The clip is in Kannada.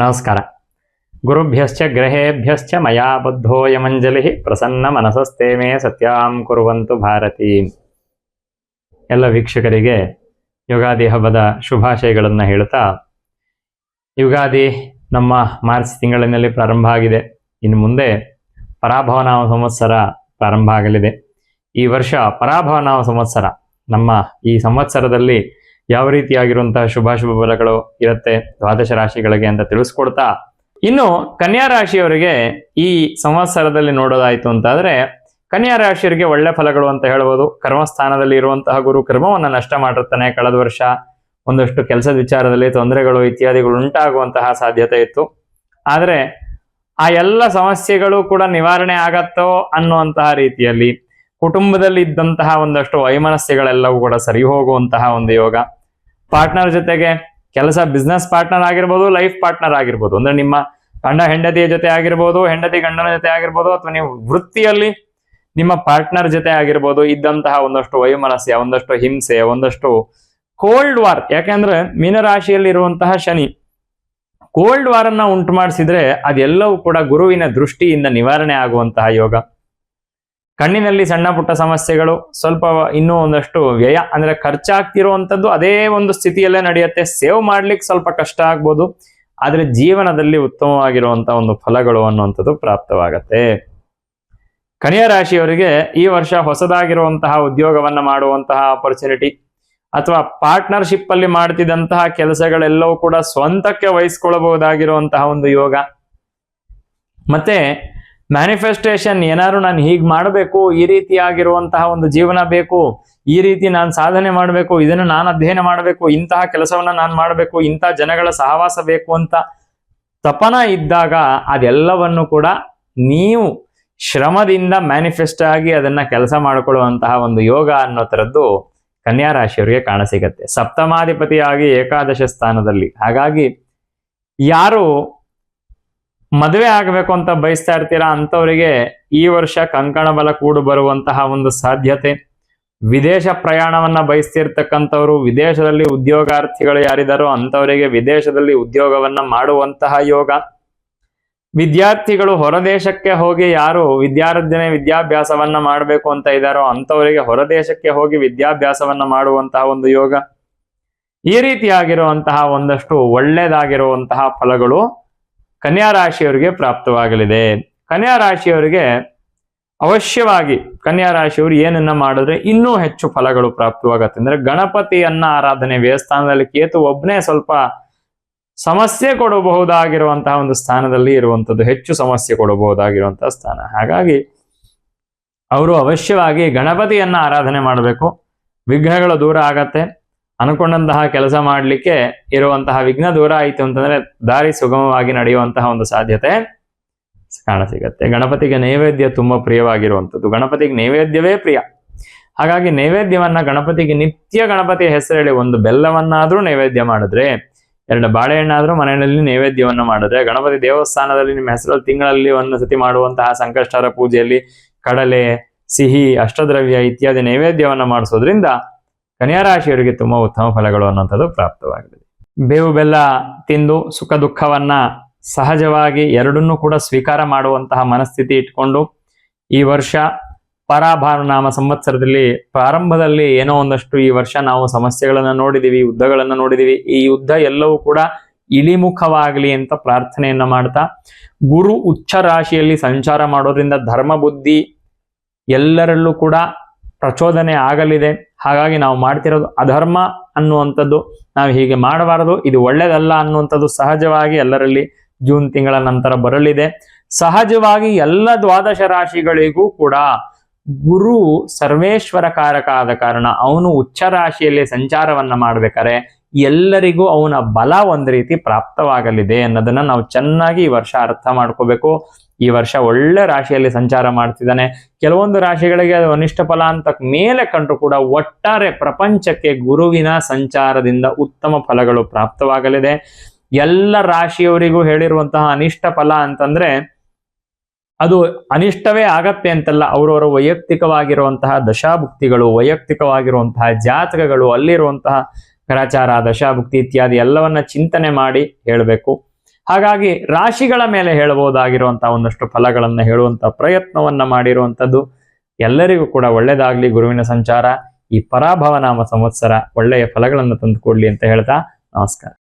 ನಮಸ್ಕಾರ. ಗುರುಭ್ಯಶ್ಚ ಗ್ರಹೇಭ್ಯಶ್ಚ ಮಯಾ ಬದ್ಧೋಯಮಂಜಲಿ ಪ್ರಸನ್ನ ಮನಸಸ್ತೆ ಮೇ ಸತ್ಯಾಂ ಕುರುವಂತು ಭಾರತಿ. ಎಲ್ಲ ವೀಕ್ಷಕರಿಗೆ ಯುಗಾದಿ ಹಬ್ಬದ ಶುಭಾಶಯಗಳನ್ನು ಹೇಳುತ್ತಾ, ಯುಗಾದಿ ನಮ್ಮ ಮಾರ್ಚ್ ತಿಂಗಳಿನಲ್ಲಿ ಪ್ರಾರಂಭ ಆಗಿದೆ. ಇನ್ನು ಮುಂದೆ ಪರಾಭವನಾಮ ಸಂವತ್ಸರ ಪ್ರಾರಂಭ ಆಗಲಿದೆ. ಈ ವರ್ಷ ಪರಾಭವನಾಮ ಸಂವತ್ಸರ. ನಮ್ಮ ಈ ಸಂವತ್ಸರದಲ್ಲಿ ಯಾವ ರೀತಿಯಾಗಿರುವಂತಹ ಶುಭಾಶುಭ ಫಲಗಳು ಇರುತ್ತೆ ದ್ವಾದಶ ರಾಶಿಗಳಿಗೆ ಅಂತ ತಿಳಿಸ್ಕೊಡ್ತಾ, ಇನ್ನು ಕನ್ಯಾ ರಾಶಿಯವರಿಗೆ ಈ ಸಂವತ್ಸರದಲ್ಲಿ ನೋಡೋದಾಯ್ತು ಅಂತಾದ್ರೆ, ಕನ್ಯಾ ರಾಶಿಯವರಿಗೆ ಒಳ್ಳೆ ಫಲಗಳು ಅಂತ ಹೇಳ್ಬೋದು. ಕರ್ಮಸ್ಥಾನದಲ್ಲಿ ಇರುವಂತಹ ಗುರು ಕರ್ಮವನ್ನು ನಷ್ಟ ಮಾಡಿರ್ತಾನೆ. ಕಳೆದ ವರ್ಷ ಒಂದಷ್ಟು ಕೆಲಸದ ವಿಚಾರದಲ್ಲಿ ತೊಂದರೆಗಳು ಇತ್ಯಾದಿಗಳು ಉಂಟಾಗುವಂತಹ ಸಾಧ್ಯತೆ ಇತ್ತು. ಆದರೆ ಆ ಎಲ್ಲ ಸಮಸ್ಯೆಗಳು ಕೂಡ ನಿವಾರಣೆ ಆಗತ್ತೋ ಅನ್ನುವಂತಹ ರೀತಿಯಲ್ಲಿ ಕುಟುಂಬದಲ್ಲಿ ಇದ್ದಂತಹ ಒಂದಷ್ಟು ವೈಮನಸ್ಯಗಳೆಲ್ಲವೂ ಕೂಡ ಸರಿ ಹೋಗುವಂತಹ ಒಂದು ಯೋಗ. ಪಾರ್ಟ್ನರ್ ಜೊತೆಗೆ ಕೆಲಸ, ಬಿಸ್ನೆಸ್ ಪಾರ್ಟ್ನರ್ ಆಗಿರ್ಬೋದು, ಲೈಫ್ ಪಾರ್ಟ್ನರ್ ಆಗಿರ್ಬೋದು, ಅಂದ್ರೆ ನಿಮ್ಮ ಗಂಡ ಹೆಂಡತಿಯ ಜೊತೆ ಆಗಿರ್ಬೋದು, ಹೆಂಡತಿ ಗಂಡನ ಜೊತೆ ಆಗಿರ್ಬೋದು, ಅಥವಾ ನೀವು ವೃತ್ತಿಯಲ್ಲಿ ನಿಮ್ಮ ಪಾರ್ಟ್ನರ್ ಜೊತೆ ಆಗಿರ್ಬೋದು, ಇದ್ದಂತಹ ಒಂದಷ್ಟು ವೈಮನಸ್ಯ, ಒಂದಷ್ಟು ಹಿಂಸೆ, ಒಂದಷ್ಟು ಕೋಲ್ಡ್ ವಾರ್. ಯಾಕೆಂದ್ರೆ ಮೀನರಾಶಿಯಲ್ಲಿ ಇರುವಂತಹ ಶನಿ ಕೋಲ್ಡ್ ವಾರ್ ಅನ್ನ ಉಂಟು ಮಾಡಿಸಿದ್ರೆ ಅದೆಲ್ಲವೂ ಕೂಡ ಗುರುವಿನ ದೃಷ್ಟಿಯಿಂದ ನಿವಾರಣೆ ಆಗುವಂತಹ ಯೋಗ. ಕಣ್ಣಿನಲ್ಲಿ ಸಣ್ಣ ಪುಟ್ಟ ಸಮಸ್ಯೆಗಳು, ಸ್ವಲ್ಪ ಇನ್ನೂ ಒಂದಷ್ಟು ವ್ಯಯ ಅಂದ್ರೆ ಖರ್ಚಾಗ್ತಿರುವಂಥದ್ದು ಅದೇ ಒಂದು ಸ್ಥಿತಿಯಲ್ಲೇ ನಡೆಯುತ್ತೆ. ಸೇವ್ ಮಾಡ್ಲಿಕ್ಕೆ ಸ್ವಲ್ಪ ಕಷ್ಟ ಆಗ್ಬೋದು, ಆದ್ರೆ ಜೀವನದಲ್ಲಿ ಉತ್ತಮವಾಗಿರುವಂತಹ ಒಂದು ಫಲಗಳು ಅನ್ನುವಂಥದ್ದು ಪ್ರಾಪ್ತವಾಗತ್ತೆ. ಕನ್ಯಾ ರಾಶಿಯವರಿಗೆ ಈ ವರ್ಷ ಹೊಸದಾಗಿರುವಂತಹ ಉದ್ಯೋಗವನ್ನ ಮಾಡುವಂತಹ ಆಪರ್ಚುನಿಟಿ, ಅಥವಾ ಪಾರ್ಟ್ನರ್ಶಿಪ್ ಅಲ್ಲಿ ಮಾಡ್ತಿದ್ದಂತಹ ಕೆಲಸಗಳೆಲ್ಲವೂ ಕೂಡ ಸ್ವಂತಕ್ಕೆ ವಹಿಸ್ಕೊಳ್ಳಬಹುದಾಗಿರುವಂತಹ ಒಂದು ಯೋಗ. ಮತ್ತೆ ಮ್ಯಾನಿಫೆಸ್ಟೇಷನ್, ಏನಾದ್ರು ನಾನು ಹೀಗೆ ಮಾಡಬೇಕು, ಈ ರೀತಿಯಾಗಿರುವಂತಹ ಒಂದು ಜೀವನ ಬೇಕು, ಈ ರೀತಿ ನಾನು ಸಾಧನೆ ಮಾಡಬೇಕು, ಇದನ್ನು ನಾನು ಅಧ್ಯಯನ ಮಾಡಬೇಕು, ಇಂತಹ ಕೆಲಸವನ್ನ ನಾನು ಮಾಡಬೇಕು, ಇಂತಹ ಜನಗಳ ಸಹವಾಸ ಬೇಕು ಅಂತ ತಪನ ಇದ್ದಾಗ ಅದೆಲ್ಲವನ್ನು ಕೂಡ ನೀವು ಶ್ರಮದಿಂದ ಮ್ಯಾನಿಫೆಸ್ಟ್ ಆಗಿ ಅದನ್ನ ಕೆಲಸ ಮಾಡಿಕೊಳ್ಳುವಂತಹ ಒಂದು ಯೋಗ ಅನ್ನೋ ತರದ್ದು ಕನ್ಯಾ ರಾಶಿಯವರಿಗೆ ಕಾಣಸಿಗತ್ತೆ. ಸಪ್ತಮಾಧಿಪತಿಯಾಗಿ ಏಕಾದಶ ಸ್ಥಾನದಲ್ಲಿ. ಹಾಗಾಗಿ ಯಾರು ಮದುವೆ ಆಗಬೇಕು ಅಂತ ಬಯಸ್ತಾ ಇರ್ತೀರಾ ಅಂಥವರಿಗೆ ಈ ವರ್ಷ ಕಂಕಣ ಬಲ ಕೂಡು ಬರುವಂತಹ ಒಂದು ಸಾಧ್ಯತೆ. ವಿದೇಶ ಪ್ರಯಾಣವನ್ನ ಬಯಸ್ತಿರ್ತಕ್ಕಂಥವ್ರು, ವಿದೇಶದಲ್ಲಿ ಉದ್ಯೋಗಾರ್ಥಿಗಳು ಯಾರಿದಾರೋ ಅಂಥವರಿಗೆ ವಿದೇಶದಲ್ಲಿ ಉದ್ಯೋಗವನ್ನ ಮಾಡುವಂತಹ ಯೋಗ. ವಿದ್ಯಾರ್ಥಿಗಳು ಹೊರದೇಶಕ್ಕೆ ಹೋಗಿ ಯಾರು ವಿದ್ಯಾಭ್ಯಾಸವನ್ನ ಮಾಡಬೇಕು ಅಂತ ಇದ್ದಾರೋ ಅಂಥವರಿಗೆ ಹೊರದೇಶಕ್ಕೆ ಹೋಗಿ ವಿದ್ಯಾಭ್ಯಾಸವನ್ನ ಮಾಡುವಂತಹ ಒಂದು ಯೋಗ. ಈ ರೀತಿಯಾಗಿರುವಂತಹ ಒಂದಷ್ಟು ಒಳ್ಳೆಯದಾಗಿರುವಂತಹ ಫಲಗಳು ಕನ್ಯಾ ರಾಶಿಯವರಿಗೆ ಪ್ರಾಪ್ತವಾಗಲಿದೆ. ಕನ್ಯಾ ರಾಶಿಯವರಿಗೆ ಅವಶ್ಯವಾಗಿ ಕನ್ಯಾ ರಾಶಿಯವರು ಏನನ್ನ ಮಾಡಿದ್ರೆ ಇನ್ನೂ ಹೆಚ್ಚು ಫಲಗಳು ಪ್ರಾಪ್ತವಾಗತ್ತೆ ಅಂದ್ರೆ, ಗಣಪತಿಯನ್ನ ಆರಾಧನೆ. ವ್ಯಯಸ್ಥಾನದಲ್ಲಿ ಕೇತು ಒಬ್ಬನೇ ಸ್ವಲ್ಪ ಸಮಸ್ಯೆ ಕೊಡಬಹುದಾಗಿರುವಂತಹ ಒಂದು ಸ್ಥಾನದಲ್ಲಿ ಇರುವಂಥದ್ದು, ಹೆಚ್ಚು ಸಮಸ್ಯೆ ಕೊಡಬಹುದಾಗಿರುವಂತಹ ಸ್ಥಾನ. ಹಾಗಾಗಿ ಅವರು ಅವಶ್ಯವಾಗಿ ಗಣಪತಿಯನ್ನ ಆರಾಧನೆ ಮಾಡಬೇಕು. ವಿಘ್ನಗಳು ದೂರ ಆಗತ್ತೆ. ಅನ್ಕೊಂಡಂತಹ ಕೆಲಸ ಮಾಡಲಿಕ್ಕೆ ಇರುವಂತಹ ವಿಘ್ನ ದೂರ ಆಯಿತು ಅಂತಂದ್ರೆ ದಾರಿ ಸುಗಮವಾಗಿ ನಡೆಯುವಂತಹ ಒಂದು ಸಾಧ್ಯತೆ ಕಾಣಸಿಗತ್ತೆ. ಗಣಪತಿಗೆ ನೈವೇದ್ಯ ತುಂಬಾ ಪ್ರಿಯವಾಗಿರುವಂಥದ್ದು. ಗಣಪತಿಗೆ ನೈವೇದ್ಯವೇ ಪ್ರಿಯ. ಹಾಗಾಗಿ ನೈವೇದ್ಯವನ್ನ ಗಣಪತಿಗೆ ನಿತ್ಯ ಗಣಪತಿಯ ಹೆಸರು ಹೇಳಿ ಒಂದು ಬೆಲ್ಲವನ್ನಾದ್ರೂ ನೈವೇದ್ಯ ಮಾಡಿದ್ರೆ, 2 ಬಾಳೆಹಣ್ಣಾದ್ರೂ ಮನೆಯಲ್ಲಿ ನೈವೇದ್ಯವನ್ನ ಮಾಡಿದ್ರೆ, ಗಣಪತಿ ದೇವಸ್ಥಾನದಲ್ಲಿ ನಿಮ್ಮ ಹೆಸರಲ್ಲಿ ತಿಂಗಳಲ್ಲಿ ಒಂದು ಸತಿ ಮಾಡುವಂತಹ ಸಂಕಷ್ಟಹರ ಪೂಜೆಯಲ್ಲಿ ಕಡಲೆ, ಸಿಹಿ, ಅಷ್ಟದ್ರವ್ಯ ಇತ್ಯಾದಿ ನೈವೇದ್ಯವನ್ನ ಮಾಡಿಸೋದ್ರಿಂದ ಕನ್ಯಾ ರಾಶಿಯವರಿಗೆ ತುಂಬಾ ಉತ್ತಮ ಫಲಗಳು ಅನ್ನುವಂಥದ್ದು ಪ್ರಾಪ್ತವಾಗಲಿದೆ. ಬೇವು ಬೆಲ್ಲ ತಿಂದು ಸುಖ ದುಃಖವನ್ನ ಸಹಜವಾಗಿ ಎರಡನ್ನೂ ಕೂಡ ಸ್ವೀಕಾರ ಮಾಡುವಂತಹ ಮನಸ್ಥಿತಿ ಇಟ್ಕೊಂಡು ಈ ವರ್ಷ ಪರಾಭವನಾಮ ಸಂವತ್ಸರದಲ್ಲಿ ಪ್ರಾರಂಭದಲ್ಲಿ ಏನೋ ಒಂದಷ್ಟು ಈ ವರ್ಷ ನಾವು ಸಮಸ್ಯೆಗಳನ್ನ ನೋಡಿದೀವಿ, ಯುದ್ಧಗಳನ್ನ ನೋಡಿದೀವಿ. ಈ ಯುದ್ಧ ಎಲ್ಲವೂ ಕೂಡ ಇಳಿಮುಖವಾಗಲಿ ಅಂತ ಪ್ರಾರ್ಥನೆಯನ್ನ ಮಾಡ್ತಾ, ಗುರು ಉಚ್ಚ ರಾಶಿಯಲ್ಲಿ ಸಂಚಾರ ಮಾಡೋದ್ರಿಂದ ಧರ್ಮ ಬುದ್ಧಿ ಎಲ್ಲರಲ್ಲೂ ಕೂಡ ಪ್ರಚೋದನೆ ಆಗಲಿದೆ. ಹಾಗಾಗಿ ನಾವು ಮಾಡ್ತಿರೋದು ಅಧರ್ಮ ಅನ್ನುವಂಥದ್ದು, ನಾವು ಹೀಗೆ ಮಾಡಬಾರದು, ಇದು ಒಳ್ಳೇದಲ್ಲ ಅನ್ನುವಂಥದ್ದು ಸಹಜವಾಗಿ ಎಲ್ಲರಲ್ಲಿ ಜೂನ್ ತಿಂಗಳ ನಂತರ ಬರಲಿದೆ. ಸಹಜವಾಗಿ ಎಲ್ಲ ದ್ವಾದಶ ರಾಶಿಗಳಿಗೂ ಕೂಡ ಗುರು ಸರ್ವೇಶ್ವರ ಕಾರಕ ಆದ ಕಾರಣ ಅವನು ಉಚ್ಚ ರಾಶಿಯಲ್ಲಿ ಸಂಚಾರವನ್ನ ಮಾಡ್ಬೇಕಾದ್ರೆ ಎಲ್ಲರಿಗೂ ಅವನ ಬಲ ಒಂದು ರೀತಿ ಪ್ರಾಪ್ತವಾಗಲಿದೆ ಅನ್ನೋದನ್ನ ನಾವು ಚೆನ್ನಾಗಿ ಈ ವರ್ಷ ಅರ್ಥ ಮಾಡ್ಕೋಬೇಕು. ಈ ವರ್ಷ ಒಳ್ಳೆ ರಾಶಿಯಲ್ಲಿ ಸಂಚಾರ ಮಾಡ್ತಿದ್ದಾನೆ. ಕೆಲವೊಂದು ರಾಶಿಗಳಿಗೆ ಅದು ಅನಿಷ್ಟ ಫಲ ಅಂತ ಮೇಲೆ ಕಂಡ್ರು ಕೂಡ ಒಟ್ಟಾರೆ ಪ್ರಪಂಚಕ್ಕೆ ಗುರುವಿನ ಸಂಚಾರದಿಂದ ಉತ್ತಮ ಫಲಗಳು ಪ್ರಾಪ್ತವಾಗಲಿದೆ. ಎಲ್ಲ ರಾಶಿಯವರಿಗೂ ಹೇಳಿರುವಂತಹ ಅನಿಷ್ಟ ಫಲ ಅಂತಂದ್ರೆ ಅದು ಅನಿಷ್ಟವೇ ಆಗತ್ತೆ ಅಂತಲ್ಲ, ಅವರವರ ವೈಯಕ್ತಿಕವಾಗಿರುವಂತಹ ದಶಾಭುಕ್ತಿಗಳು, ವೈಯಕ್ತಿಕವಾಗಿರುವಂತಹ ಜಾತಕಗಳು, ಅಲ್ಲಿರುವಂತಹ ಗ್ರಹಚಾರ, ದಶಾಭುಕ್ತಿ ಇತ್ಯಾದಿ ಎಲ್ಲವನ್ನ ಚಿಂತನೆ ಮಾಡಿ ಹೇಳಬೇಕು. ಹಾಗಾಗಿ ರಾಶಿಗಳ ಮೇಲೆ ಹೇಳಬಹುದಾಗಿರುವಂತಹ ಒಂದಷ್ಟು ಫಲಗಳನ್ನ ಹೇಳುವಂತಹ ಪ್ರಯತ್ನವನ್ನ ಮಾಡಿರುವಂಥದ್ದು. ಎಲ್ಲರಿಗೂ ಕೂಡ ಒಳ್ಳೆಯದಾಗ್ಲಿ. ಗುರುವಿನ ಸಂಚಾರ ಈ ಪರಾಭವನಾಮ ಸಂವತ್ಸರ ಒಳ್ಳೆಯ ಫಲಗಳನ್ನು ತಂದುಕೊಡ್ಲಿ ಅಂತ ಹೇಳ್ತಾ ನಮಸ್ಕಾರ.